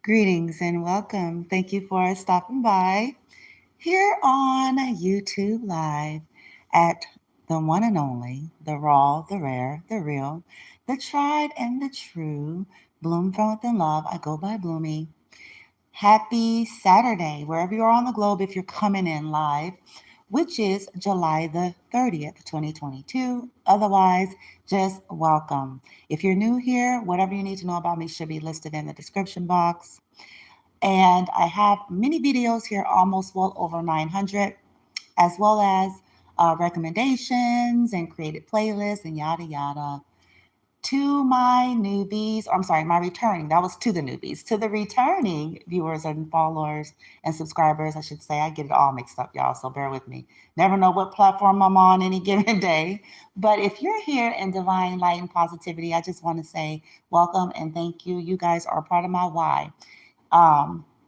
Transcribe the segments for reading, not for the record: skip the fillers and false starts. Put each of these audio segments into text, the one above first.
Greetings and welcome. Thank you for stopping by here on YouTube Live at the one and only, the raw, the rare, the real, the tried and the true. Bloom from within love. I go by Bloomy. Happy Saturday, wherever you are on the globe, if you're coming in live, which is July the 30th, 2022. Otherwise, just welcome. If you're new here, whatever you need to know about me should be listed in the description box. And I have many videos here, almost well over 900, as well as recommendations and created playlists and yada yada. To my newbies, or I'm sorry, my returning, that was to the newbies, to the returning viewers and followers and subscribers, I should say. I get it all mixed up, y'all, so bear with me. Never know what platform I'm on any given day. But if you're here in Divine Light and Positivity, I just want to say welcome and thank you. You guys are part of my why.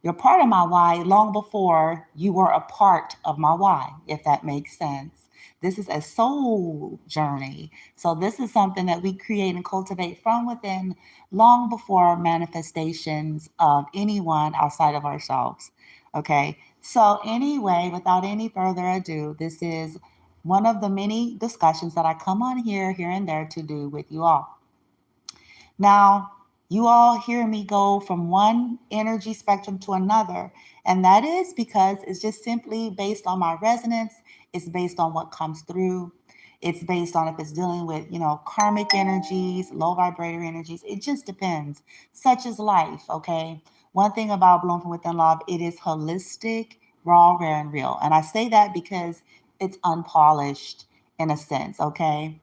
You're part of my why long before you were a part of my why, if that makes sense. This is a soul journey. So, this is something that we create and cultivate from within long before manifestations of anyone outside of ourselves. Okay. So, anyway, without any further ado, this is one of the many discussions that I come on here and there to do with you all. Now, you all hear me go from one energy spectrum to another, and that is because it's just simply based on my resonance. It's based on what comes through. It's based on if it's dealing with, karmic energies, low vibrator energies. It just depends. Such is life, okay? One thing about Bloom from Within Love, it is holistic, raw, rare, and real. And I say that because it's unpolished in a sense, okay?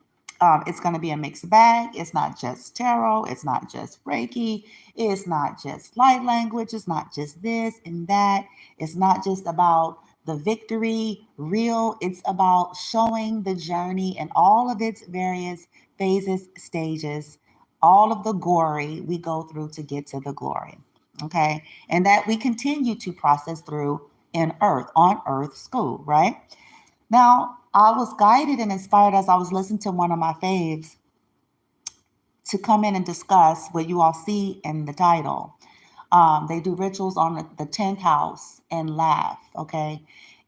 It's going to be a mixed bag. It's not just tarot. It's not just Reiki. It's not just light language. It's not just this and that. It's not just about the victory real. It's about showing the journey and all of its various phases, stages, all of the glory we go through to get to the glory. Okay. And that we continue to process through on earth school, right? Now, I was guided and inspired as I was listening to one of my faves to come in and discuss what you all see in the title. They do rituals on the 10th house and laugh, okay?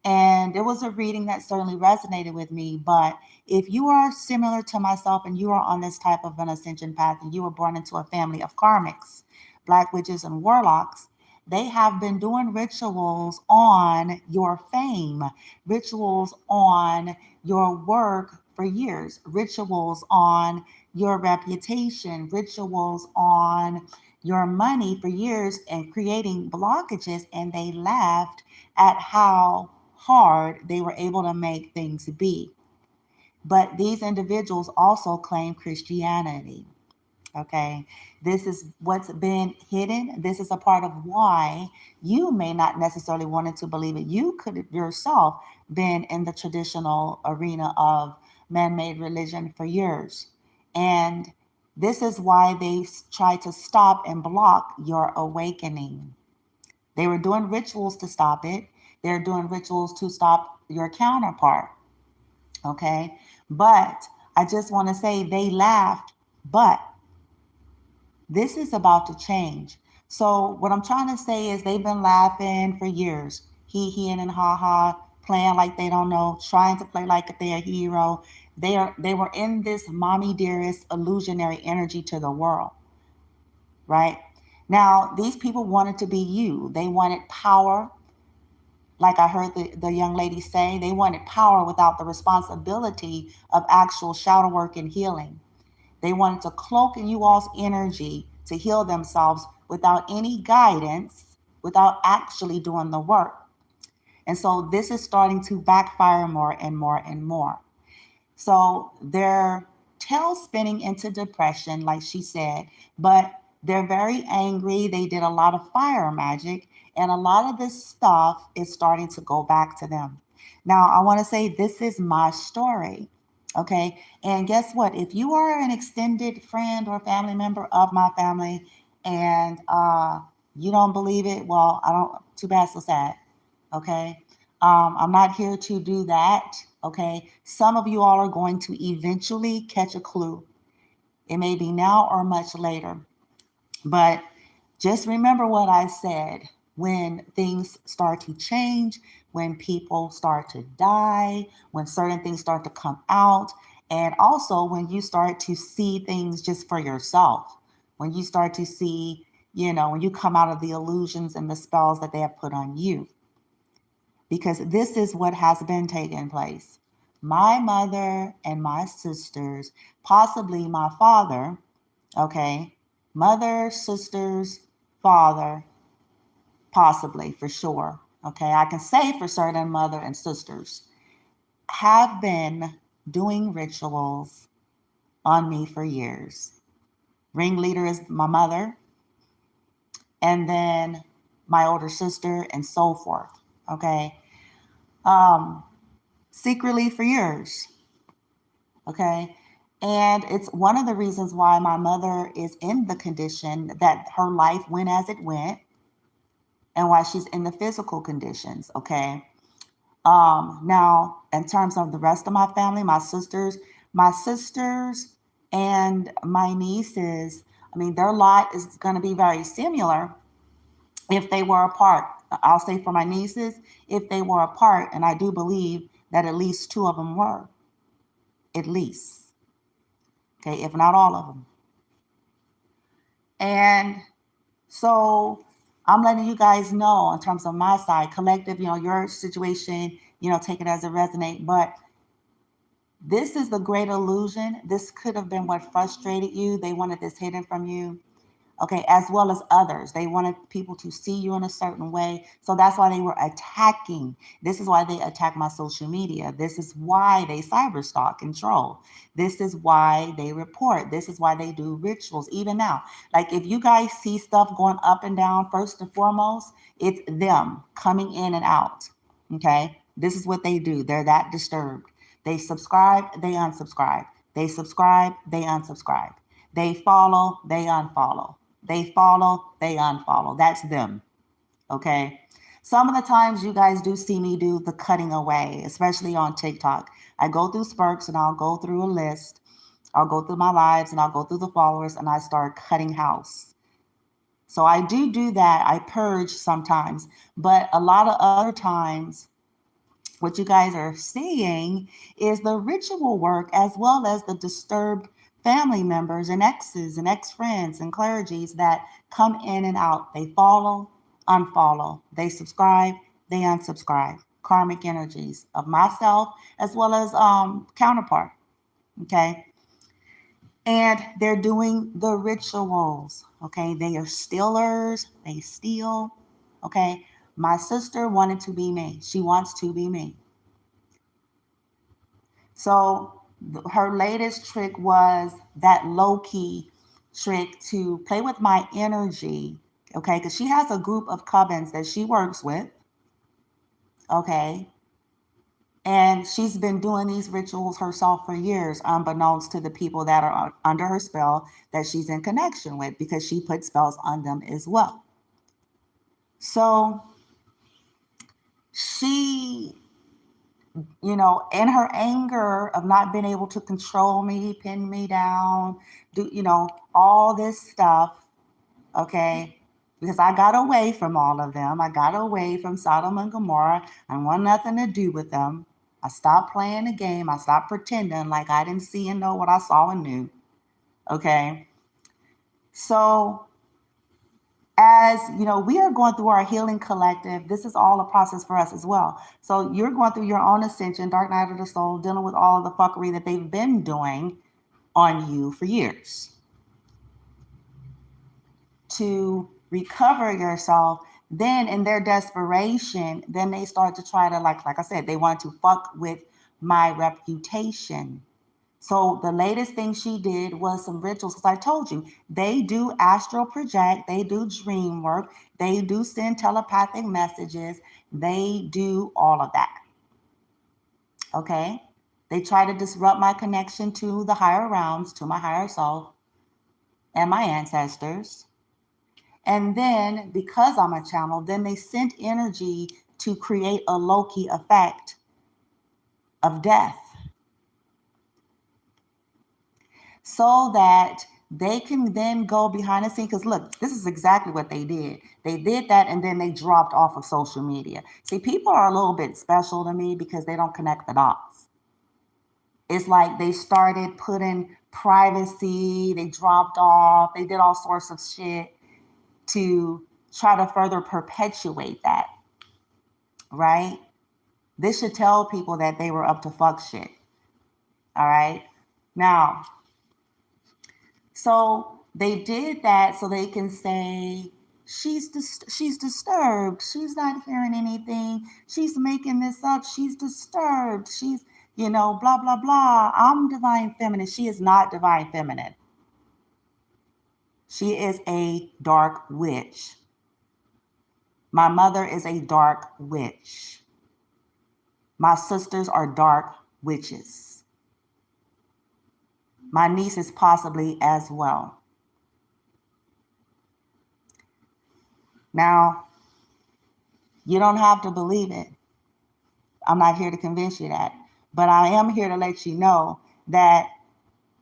And it was a reading that certainly resonated with me. But if you are similar to myself and you are on this type of an ascension path and you were born into a family of karmics, black witches, and warlocks, they have been doing rituals on your fame, rituals on your work for years, rituals on your reputation, rituals on your money for years and creating blockages. And they laughed at how hard they were able to make things be. But these individuals also claim Christianity. Okay. This is what's been hidden. This is a part of why you may not necessarily wanted to believe it. You could have yourself been in the traditional arena of man-made religion for years. And this is why they try to stop and block your awakening. They were doing rituals to stop it. They're doing rituals to stop your counterpart. Okay. But I just want to say they laughed, but this is about to change. So what I'm trying to say is they've been laughing for years. He and ha ha, playing like they don't know, trying to play like they're a hero. They were in this mommy dearest illusionary energy to the world, right? Now, these people wanted to be you. They wanted power, like I heard the young lady say. They wanted power without the responsibility of actual shadow work and healing. They wanted to cloak in you all's energy to heal themselves without any guidance, without actually doing the work. And so this is starting to backfire more and more and more. So they're tail spinning into depression, like she said, but they're very angry. They did a lot of fire magic, and a lot of this stuff is starting to go back to them. Now, I want to say this is my story. Okay. And guess what? If you are an extended friend or family member of my family and you don't believe it, well, I don't, too bad, so sad. Okay. I'm not here to do that. Okay. Some of you all are going to eventually catch a clue. It may be now or much later. But Just remember what I said. When things start to change, when people start to die, when certain things start to come out, and also when you start to see things just for yourself, when you start to see, when you come out of the illusions and the spells that they have put on you. Because this is what has been taking place. My mother and my sisters, possibly my father, okay, mother, sisters, father, possibly for sure, okay, I can say for certain mother and sisters, have been doing rituals on me for years. Ringleader is my mother, and then my older sister, and so forth, okay? Secretly for years, okay? And it's one of the reasons why my mother is in the condition that her life went as it went, and why she's in the physical conditions, okay? Now, in terms of the rest of my family, my sisters and my nieces, I mean, their lot is going to be very similar if they were apart. I'll say for my nieces, if they were apart, and I do believe that at least two of them were, at least, okay, if not all of them. And so I'm letting you guys know in terms of my side, collective, your situation, take it as it resonates. But this is the great illusion. This could have been what frustrated you. They wanted this hidden from you. Okay, as well as others. They wanted people to see you in a certain way. So that's why they were attacking. This is why they attack my social media. This is why they cyber stalk and troll. This is why they report. This is why they do rituals. Even now, like if you guys see stuff going up and down, first and foremost, it's them coming in and out. Okay, this is what they do. They're that disturbed. They subscribe, they unsubscribe. They subscribe, they unsubscribe. They follow, they unfollow. They follow, they unfollow. That's them. Okay. Some of the times you guys do see me do the cutting away, especially on TikTok. I go through spurts and I'll go through a list. I'll go through my lives and I'll go through the followers and I start cutting house. So I do that. I purge sometimes, but a lot of other times, what you guys are seeing is the ritual work as well as the disturbed family members and exes and ex-friends and clergies that come in and out. They follow, unfollow, they subscribe, they unsubscribe. Karmic energies of myself as well as counterpart. Okay. And they're doing the rituals. Okay. They are stealers. They steal. Okay. My sister wanted to be me. She wants to be me. So her latest trick was that low-key trick to play with my energy, okay? Because she has a group of covens that she works with, okay? And she's been doing these rituals herself for years, unbeknownst to the people that are under her spell that she's in connection with, because she put spells on them as well. So she, in her anger of not being able to control me, pin me down, do, all this stuff, okay? Because I got away from all of them. I got away from Sodom and Gomorrah. I want nothing to do with them. I stopped playing the game. I stopped pretending like I didn't see and know what I saw and knew, okay? So as we are going through our healing collective, this is all a process for us as well. So you're going through your own ascension, dark night of the soul, dealing with all of the fuckery that they've been doing on you for years. To recover yourself, then in their desperation, then they start to try to, like I said, they want to fuck with my reputation. So the latest thing she did was some rituals, because I told you, they do astral project, they do dream work, they do send telepathic messages, they do all of that. Okay? They try to disrupt my connection to the higher realms, to my higher self, and my ancestors. And then, because I'm a channel, then they sent energy to create a low-key effect of death, so that they can then go behind the scenes. Because look, this is exactly what they did. They did that and then they dropped off of social media. See, people are a little bit special to me because they don't connect the dots. It's like they started putting privacy, they dropped off, they did all sorts of shit to try to further perpetuate that, right? This should tell people that they were up to fuck shit. All right. Now, so they did that so they can say she's disturbed. She's not hearing anything. She's making this up. She's disturbed. She's, blah, blah, blah. I'm divine feminine. She is not divine feminine. She is a dark witch. My mother is a dark witch. My sisters are dark witches. My niece is possibly as well. Now, you don't have to believe it. I'm not here to convince you that. But I am here to let you know that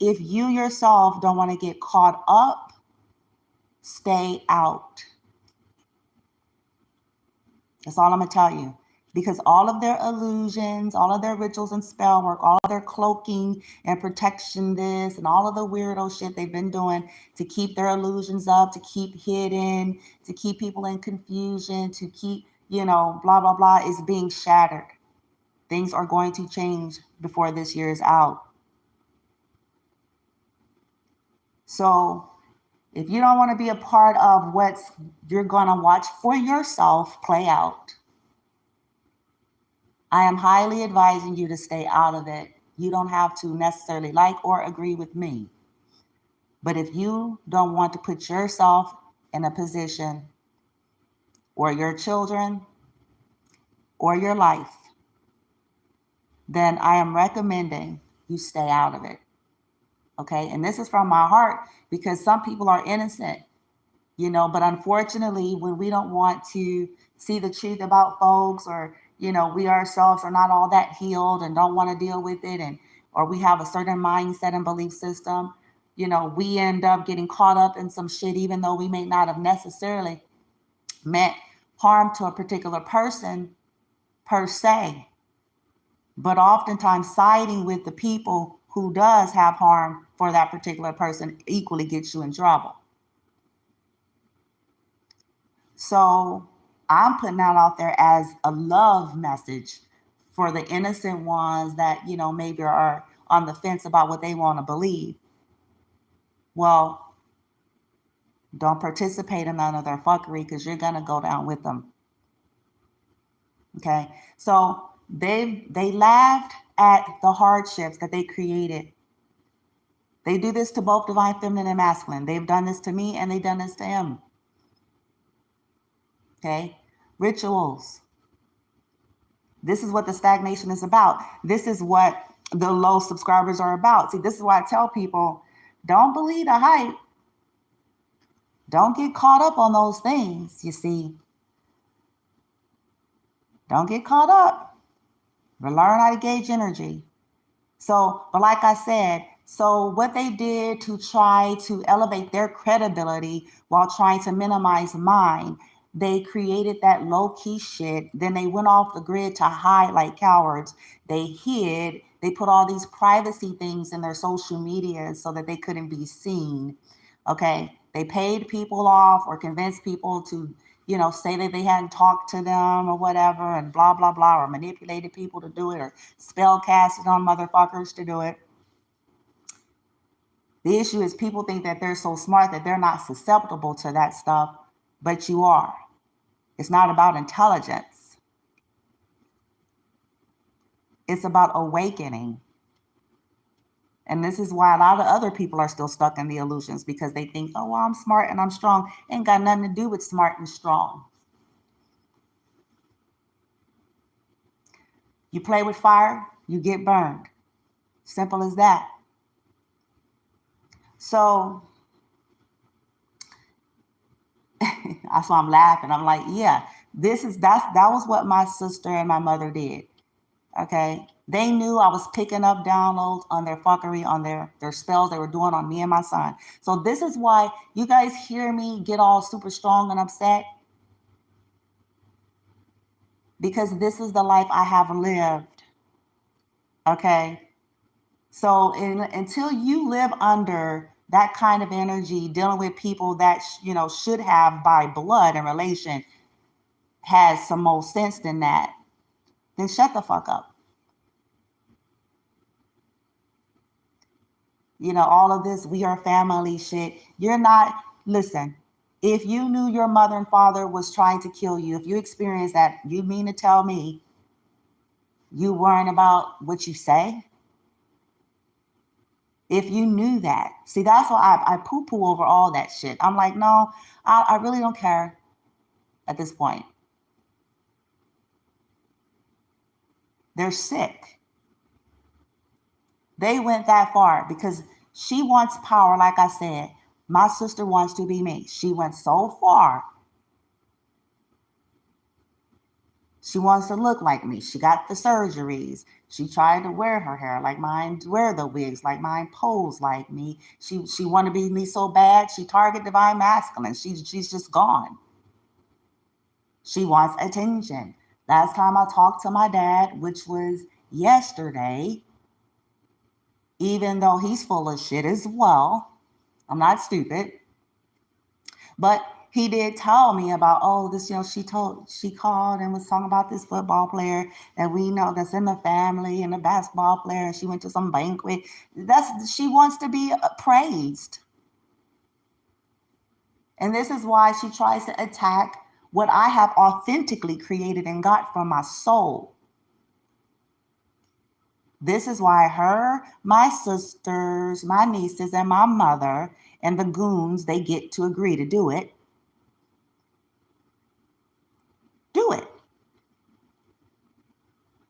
if you yourself don't want to get caught up, stay out. That's all I'm going to tell you. Because all of their illusions, all of their rituals and spell work, all of their cloaking and protection this and all of the weirdo shit they've been doing to keep their illusions up, to keep hidden, to keep people in confusion, to keep, blah, blah, blah, is being shattered. Things are going to change before this year is out. So if you don't want to be a part of what you're going to watch for yourself play out, I am highly advising you to stay out of it. You don't have to necessarily like or agree with me. But if you don't want to put yourself in a position, or your children, or your life, then I am recommending you stay out of it. Okay? And this is from my heart because some people are innocent, but unfortunately, when we don't want to see the truth about folks, or we ourselves are not all that healed and don't want to deal with it, or we have a certain mindset and belief system, we end up getting caught up in some shit, even though we may not have necessarily meant harm to a particular person per se, but oftentimes siding with the people who does have harm for that particular person equally gets you in trouble. So I'm putting that out there as a love message for the innocent ones that, maybe are on the fence about what they want to believe. Well, don't participate in none of their fuckery because you're going to go down with them. Okay. So they laughed at the hardships that they created. They do this to both divine feminine and masculine. They've done this to me and they've done this to him. Okay. Rituals. This is what the stagnation is about. This is what the low subscribers are about. See, this is why I tell people, don't believe the hype. Don't get caught up on those things, you see. Don't get caught up. But learn how to gauge energy. So, but like I said, so what they did to try to elevate their credibility while trying to minimize mine, they created that low-key shit. Then they went off the grid to hide like cowards. They hid. They put all these privacy things in their social media so that they couldn't be seen. Okay. They paid people off or convinced people to, say that they hadn't talked to them or whatever and blah, blah, blah, or manipulated people to do it or spell casted on motherfuckers to do it. The issue is people think that they're so smart that they're not susceptible to that stuff, but you are. It's not about intelligence. It's about awakening. And this is why a lot of other people are still stuck in the illusions because they think, oh, well, I'm smart and I'm strong. Ain't got nothing to do with smart and strong. You play with fire, you get burned. Simple as that. So that's why I'm laughing. I'm like, yeah, that was what my sister and my mother did. Okay. They knew I was picking up downloads on their fuckery, on their spells they were doing on me and my son. So this is why you guys hear me get all super strong and upset. Because this is the life I have lived. Okay. So until you live under that kind of energy, dealing with people that, should have by blood and relation, has some more sense than that, then shut the fuck up. All of this we are family shit. You're not, listen, if you knew your mother and father was trying to kill you, if you experienced that, you mean to tell me you worrying about what you say? If you knew that. See, that's why I poo-poo over all that shit. I'm like, no, I really don't care at this point. They're sick. They went that far because she wants power, like I said. My sister wants to be me. She went so far. She wants to look like me. She got the surgeries. She tried to wear her hair like mine, wear the wigs like mine, pose like me. She wanted to be me so bad. She target divine masculine. She's just gone. She wants attention. Last time I talked to my dad, which was yesterday, even though he's full of shit as well, I'm not stupid, but he did tell me about, oh, this, she called and was talking about this football player that we know that's in the family, and a basketball player, and she went to some banquet. She wants to be praised. And this is why she tries to attack what I have authentically created and got from my soul. This is why her, my sisters, my nieces, and my mother, and the goons, they get to agree to do it. Do it.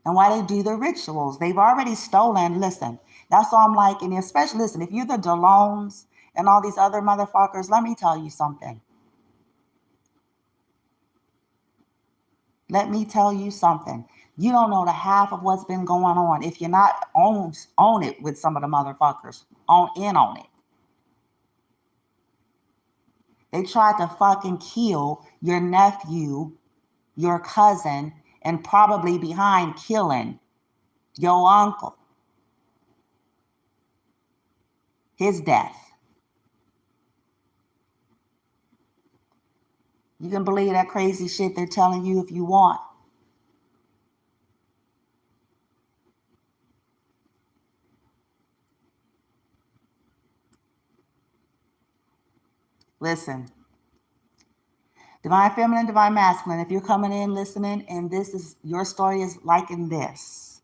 And why they do the rituals. They've already stolen. Listen, that's all I'm like, and especially, listen, if you're the Delones and all these other motherfuckers, let me tell you something. Let me tell you something. You don't know the half of what's been going on if you're not on it with some of the motherfuckers. On it. They tried to fucking kill your nephew, your cousin, and probably behind killing your uncle. His death. You can believe that crazy shit they're telling you if you want. Listen. Divine feminine, divine masculine. If you're coming in listening and this is your story is like in this.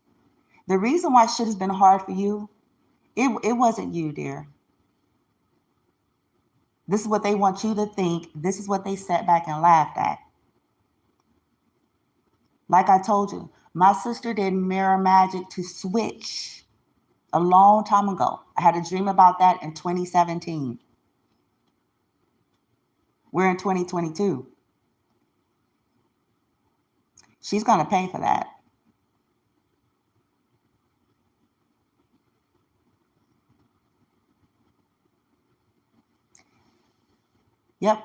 The reason why shit has been hard for you, it wasn't you, dear. This is what they want you to think. This is what they sat back and laughed at. Like I told you, my sister did mirror magic to switch a long time ago. I had a dream about that in 2017. We're in 2022. She's going to pay for that. Yep.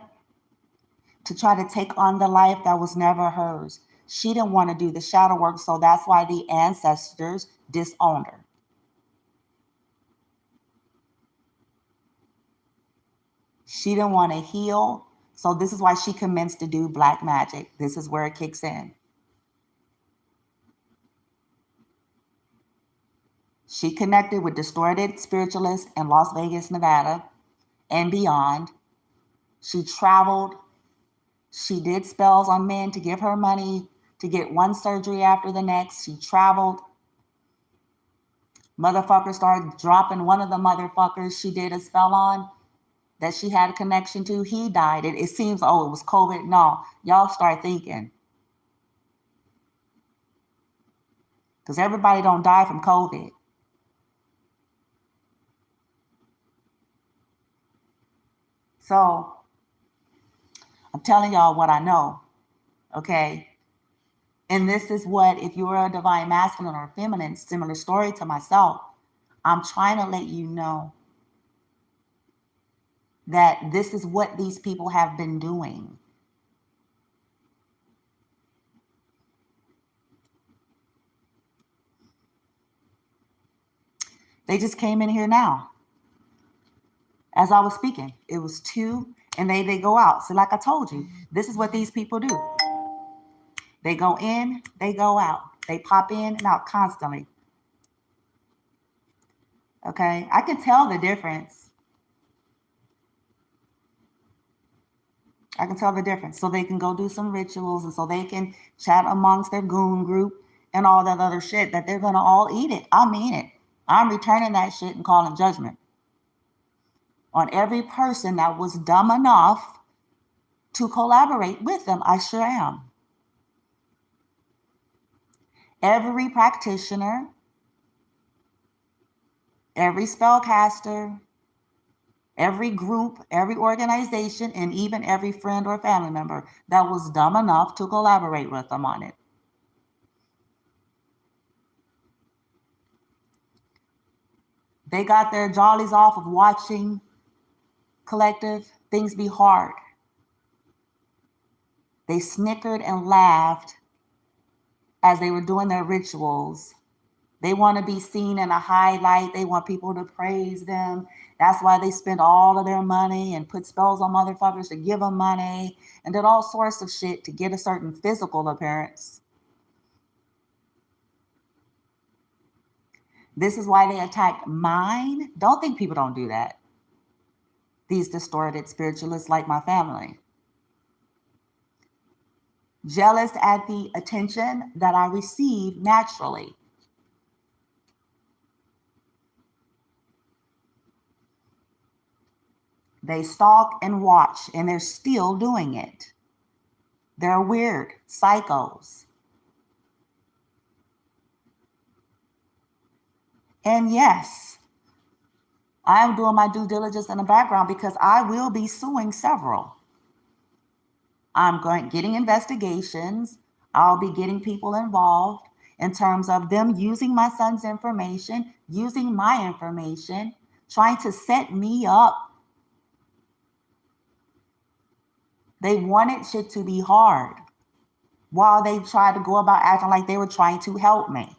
To try to take on the life that was never hers. She didn't want to do the shadow work, so that's why the ancestors disowned her. She didn't want to heal, so this is why she commenced to do black magic. This is where it kicks in. She connected with distorted spiritualists in Las Vegas, Nevada, and beyond. She traveled. She did spells on men to give her money to get one surgery after the next. She traveled. Motherfuckers started dropping one of the motherfuckers she did a spell on that she had a connection to. He died. It seems, oh, it was COVID. No, y'all start thinking. Because everybody don't die from COVID. So I'm telling y'all what I know, okay? And this is what, if you're a divine masculine or feminine, similar story to myself, I'm trying to let you know that this is what these people have been doing. They just came in here now. As I was speaking, it was 2, and they go out. So like I told you, this is what these people do. They go in, they go out. They pop in and out constantly. Okay, I can tell the difference. I can tell the difference. So they can go do some rituals, and so they can chat amongst their goon group and all that other shit that they're going to all eat it. I mean it. I'm returning that shit and calling judgment on every person that was dumb enough to collaborate with them. I sure am. Every practitioner, every spellcaster, every group, every organization, and even every friend or family member that was dumb enough to collaborate with them on it. They got their jollies off of watching collective things be hard. They snickered and laughed as they were doing their rituals. They want to be seen in a highlight. They want people to praise them. That's why they spend all of their money and put spells on motherfuckers to give them money and did all sorts of shit to get a certain physical appearance. This is why they attack mine. Don't think people don't do that. These distorted spiritualists like my family. Jealous at the attention that I receive naturally. They stalk and watch, and they're still doing it. They're weird psychos. And yes, I'm doing my due diligence in the background because I will be suing several. I'm getting investigations. I'll be getting people involved in terms of them using my son's information, using my information, trying to set me up. They wanted shit to be hard while they tried to go about acting like they were trying to help me.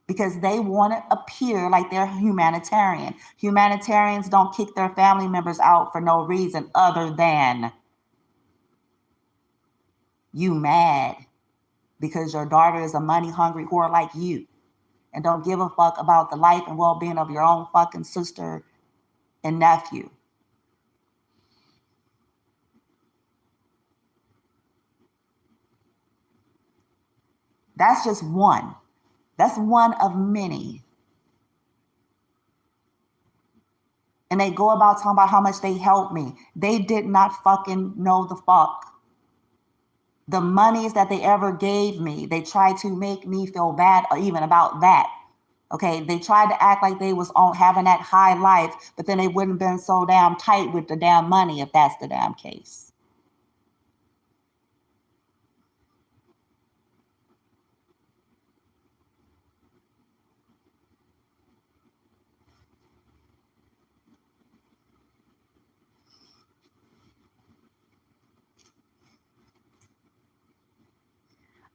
Because they want to appear like they're humanitarian. Humanitarians don't kick their family members out for no reason other than you mad because your daughter is a money-hungry whore like you and don't give a fuck about the life and well-being of your own fucking sister and nephew. That's just one. That's one of many. And they go about talking about how much they helped me. They did not fucking know the fuck. The monies that they ever gave me, they tried to make me feel bad even about that. Okay, they tried to act like they was on having that high life, but then they wouldn't have been so damn tight with the damn money if that's the damn case.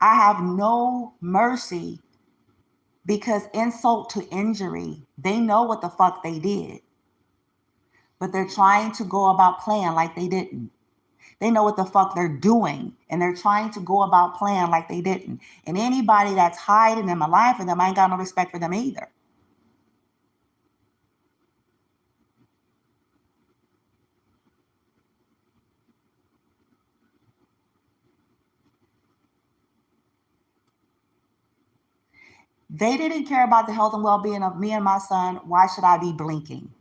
I have no mercy because insult to injury, they know what the fuck they did. But they're trying to go about playing like they didn't. They know what the fuck they're doing, and they're trying to go about playing like they didn't. And anybody that's hiding in my life for them, I ain't got no respect for them either. They didn't care about the health and well-being of me and my son. Why should I be blinking?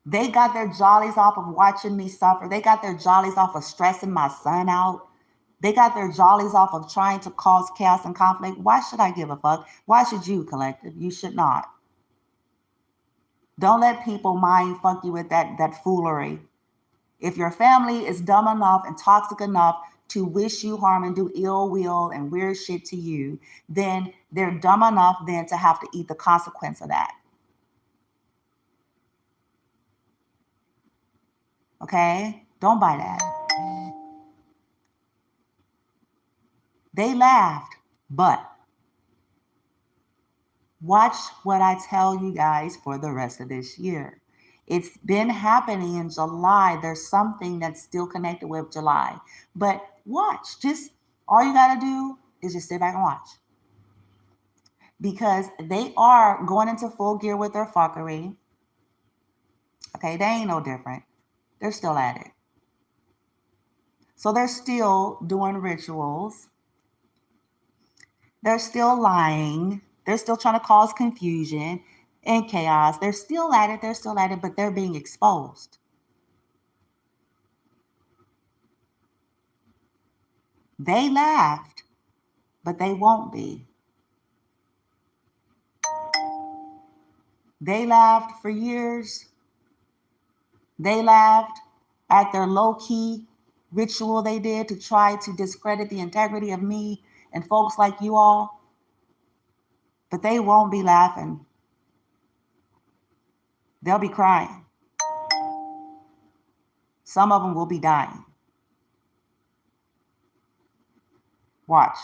They got their jollies off of watching me suffer. They got their jollies off of stressing my son out. They got their jollies off of trying to cause chaos and conflict. Why should I give a fuck? Why should you, collective? You should not. Don't let people mind fuck you with that foolery. If your family is dumb enough and toxic enough to wish you harm and do ill will and weird shit to you, then they're dumb enough then to have to eat the consequence of that. Okay? Don't buy that. They laughed, but watch what I tell you guys for the rest of this year. It's been happening in July. There's something that's still connected with July. But watch. Just all you got to do is just sit back and watch. Because they are going into full gear with their fuckery. Okay, they ain't no different. They're still at it. So they're still doing rituals. They're still lying. They're still trying to cause confusion and chaos. They're still at it. They're still at it, but they're being exposed. They laughed, but they won't be. They laughed for years. They laughed at their low-key ritual they did to try to discredit the integrity of me and folks like you all. But they won't be laughing. They'll be crying. Some of them will be dying. Watch.